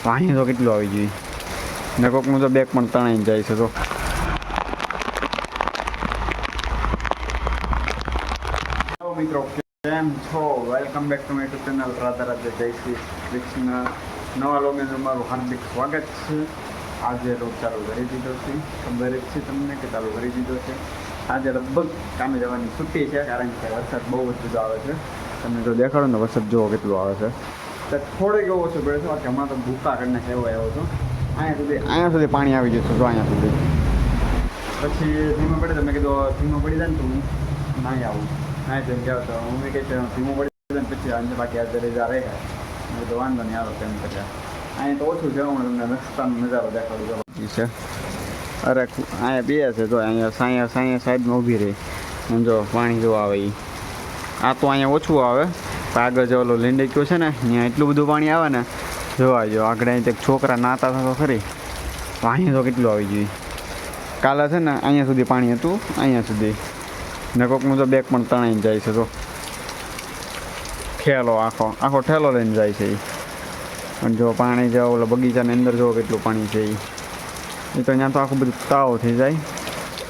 પાણી તો કેટલું આવી જોઈએ ને કોકનું તો બેગ પણ તણાઈને જાય છે. તો મિત્રો કેમ છો? Welcome back to my YouTube channel Radha Radhe જય શ્રી કૃષ્ણ. નવા લોગમાં તમારું હાર્દિક સ્વાગત છે. આજે રોજ ચાલુ કરી દીધો છે, ખબર જ છે તમને કે ચાલુ કરી દીધો છે. આજે લગભગ કામે જવાની છુટ્ટી છે, કારણ કે વરસાદ બહુ જ આવે છે. તમે જો દેખાડો ને વરસાદ જુઓ કેટલો આવે છે. તો થોડોક એવો ઓછો પડે છે, હમણાં તો ભૂકા કરીને એવો આવ્યો હતો. અહીંયા સુધી પાણી આવી જશે. જો અહીંયા સુધી પછી ધીમો પડે તો મેં કીધું ધીમો પડી જાય ને તો હું નાહી આવું. ના જેમ કહેવાય તો હું કંઈ ધીમો પડી જાય ને પછી આજે બાકી આજે રજા રહે મેં તો વાંધો નહીં આવે તેમ કર્યા. અહીંયા તો ઓછું છે. હું તમને રસ્તાનો નજારો દેખાડું છે. અરે અહીંયા બે છે. જો અહીંયા સાઈડમાં ઊભી રહી અને જો પાણી જો આવે એ. આ તો અહીંયા ઓછું આવે પણ આગળ જો ઓલો લીંડક્યો છે ને ત્યાં એટલું બધું પાણી આવે ને. જોવા જો આગળ અહીં એક છોકરા નાતા હતા તો ખરી. અહીંયા તો કેટલું આવી જોઈએ. કાલે છે ને અહીંયા સુધી પાણી હતું, અહીંયા સુધી ને કોકનું તો બેગ પણ તણાઈને જાય છે. તો ઠેલો આખો ઠેલો લઈને જાય છે એ. અને જો પાણી જો ઓલા બગીચાની અંદર જો કેટલું પાણી છે એ તો ત્યાં તો આખું બધું તાવ થઈ જાય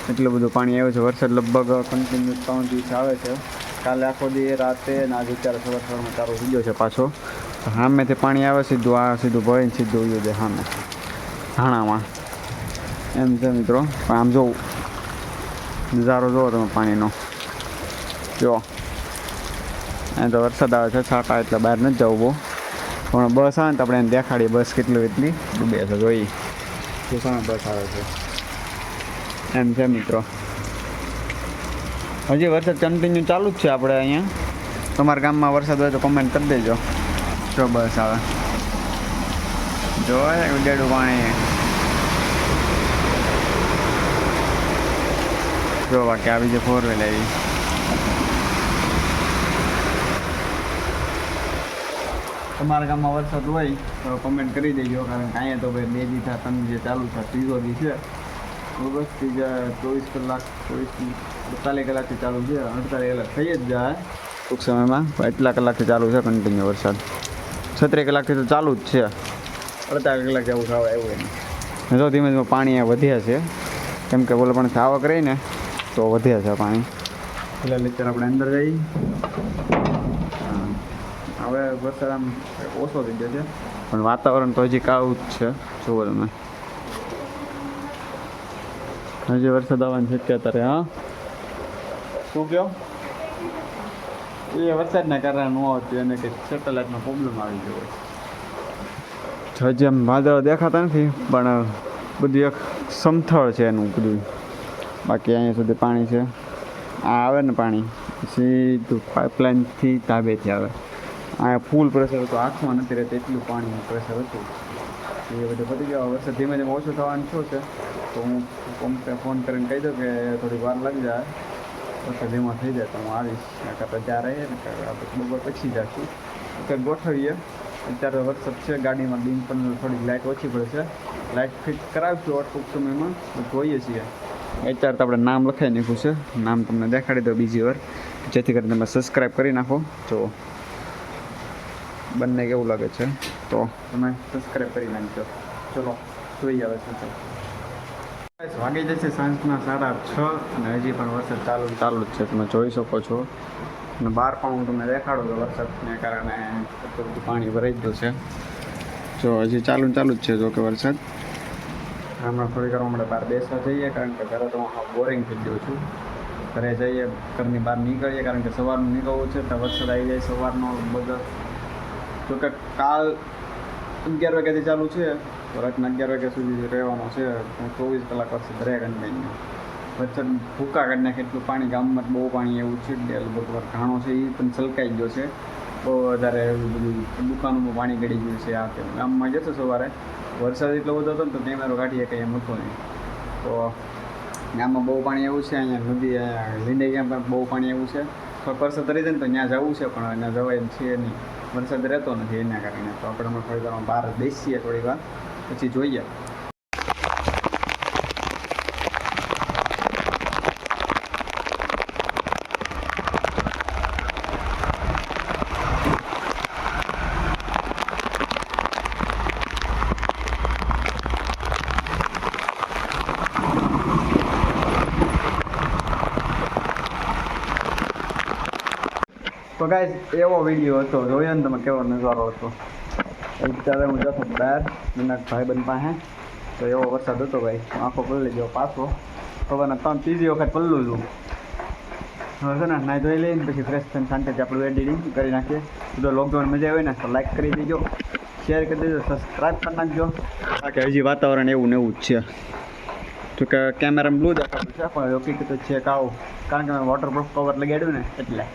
એટલું બધું પાણી આવ્યું છે. વરસાદ લગભગ કન્ટિન્યુ 3 દિવસ આવે છે. કાલે આખો દી રાતે ને આજે અત્યારે સવારમાં ચાલુ થઈ ગયો છે પાછો. સામેથી પાણી આવે સીધું સીધું ભરીને સીધું ઉયું દે સામે ધાણામાં એમ છે મિત્રો. પણ આમ જો નજારો જુઓ તમે પાણીનો. જો અહીં તો વરસાદ આવે છે છાંટા, એટલે બહાર નથી જવું બહુ. પણ બસ આવે ને તો આપણે એને દેખાડીએ બસ એટલી ડૂબે છે. જોઈ તો સામે બસ આવે છે એમ છે મિત્રો. હજી વરસાદ કન્ટિન્યુ ચાલુ જ છે આપણે અહીંયા. તમારા ગામમાં વરસાદ હોય તો કમેન્ટ કરી દેજો. જો બસ આવે જો ઉડેડું પાણી જો બાકી આવી છે 4 વ્હીલ આવી. તમારા ગામમાં વરસાદ હોય તો કમેન્ટ કરી દેજો, કારણ કે અહીંયા તો ભાઈ 2 દી થયા 3 દી ચાલુ છે, 3રો દી છે. બસ ત્રીજા 24 કલાક 48 કલાકથી ચાલુ છે. 48 કલાક થઈ જ જાય ટૂંક સમયમાં. એટલા કલાકથી ચાલુ છે કન્ટિન્યુ વરસાદ. 36 કલાકથી તો ચાલુ જ છે. 48 કલાક જેવું થવા એવું એને જો ધીમે ધીમે પાણી વધ્યા છે, કેમ કે બોલે પણ આવક રહી ને તો વધ્યા છે પાણી. એટલે લેક્ચર આપણે અંદર જઈએ. હવે વરસાદ આમ ઓછો થઈ ગયો છે, પણ વાતાવરણ તો હજી કાવું જ છે. જુઓ તમે હજી વરસાદ આવવાની શક્યતા રહે. હા શું કહો? એ વરસાદના કારણે ન આવતું એને કંઈક સેટેલાઇટનો પ્રોબ્લેમ આવી ગયો હોય. હજી આમ વાદળો દેખાતા નથી, પણ બધું એક સમથળ છે એનું બધું. બાકી અહીંયા સુધી પાણી છે. આ આવે ને પાણી સીધું પાઇપલાઇનથી ધાબેથી આવે. અહીંયા ફૂલ પ્રેશર હતું, આંખમાં નથી રહેતું એટલું પાણીનું પ્રેશર હતું. એ બધું પતી ગયો. વરસાદ ધીમે ધીમે ઓછો થવાનું શું છે તો હું ફોન કરીને કહી દઉં કે થોડી વાર લાગી જાય, વરસાદ ધીમો થઈ જાય તો હું આવીશ. કરતાં ત્યાં રહીએ ને આપણે બપોર પછી જઈશું કંઈક ગોઠવીએ. અત્યારે વરસાદ છે, ગાડીમાં ડીમ પણ થોડીક લાઇટ ઓછી પડશે. લાઇટ ફિટ કરાવીશું ટૂંક સમયમાં જોઈએ છીએ. અત્યારે તો આપણે નામ લખાઈ નાખ્યું છે. નામ તમને દેખાડી દો બીજી વાર, જેથી કરીને તમે સબસ્ક્રાઈબ કરી નાખો. જો બંને કેવું લાગે છે તો તમે સબસ્ક્રાઈબ કરી નાખજો. ચલો જોઈ આવે છે. વાગી જશે સાંજના 6:30 અને હજી પણ વરસાદ ચાલુ જ છે. તમે જોઈ શકો છો. અને બહાર પણ હું તમને દેખાડું તો વરસાદને કારણે એટલું બધું પાણી ભરાઈ ગયું છે. જો હજી ચાલુ જ છે. જો કે વરસાદ હમણાં થોડી વાર આપણે બહાર બેસવા જઈએ, કારણ કે ઘરે તો હું બોરિંગ થઈ ગયો છું. ઘરે જઈએ, ઘરની બહાર નીકળીએ, કારણ કે સવારનું નીકળવું છે તો વરસાદ આવી જાય સવારનો બધા. જો કે કાલ 11 વાગ્યાથી ચાલુ છે તો રાતના 11 વાગ્યા સુધી રહેવાનો છે. 24 કલાક વરસાદ રહે કન્ટિન્યુ. વરસાદ ભૂકા કાઢી નાખે એટલું પાણી. ગામમાં બહુ પાણી એવું છે. લગભગ ઘાણો છે એ પણ છલકાઈ ગયો છે. બહુ વધારે એવું બધું દુકાનોમાં પાણી ગળી ગયું છે. આ તેમ ગામમાં જશે સવારે વરસાદ એટલો બધો હતો ને તો કેમેરો કાઢીએ કંઈ એમ હતો નહીં. તો ગામમાં બહુ પાણી એવું છે. અહીંયા નદી લીંડે ગામ પણ બહુ પાણી એવું છે. થોડોક વરસાદ રહી જાય ને તો ત્યાં જવું છે, પણ ત્યાં જવાય એમ છે નહીં. વરસાદ રહેતો નથી એના કારણે. તો આપણે હમણાં થોડી વાર બહાર બેસીએ, થોડી વાર પછી જોઈએ. તો ગાઈસ એવો વિડીયો હતો, જોયો ને તમે કેવો નજારો હતો. અત્યારે હું જતો બહાર મીનાક ભાઈબંધ પાસે, તો એવો વરસાદ હતો ભાઈ, હું આખો પલળી ગયો પાછો. ખબરના 3-3 વખત પલળું છું. હવે છે ને નાઈ ધોઈ લઈને પછી ફ્રેશ થઈને શાંતિથી આપણું એડિટિંગ કરી નાખીએ. જો લોકડાઉન મજા આવે ને તો લાઈક કરી દેજો, શેર કરી દેજો, સબસ્ક્રાઈબ કરી નાખજો. બાકી હજી વાતાવરણ એવું ને એવું જ છે. તો કે કેમેરામાં બ્લુ દેખાતું છે પણ હકીકત છે કાવું, કારણ કે મેં વોટરપ્રૂફ કવર લગાડ્યું ને એટલે.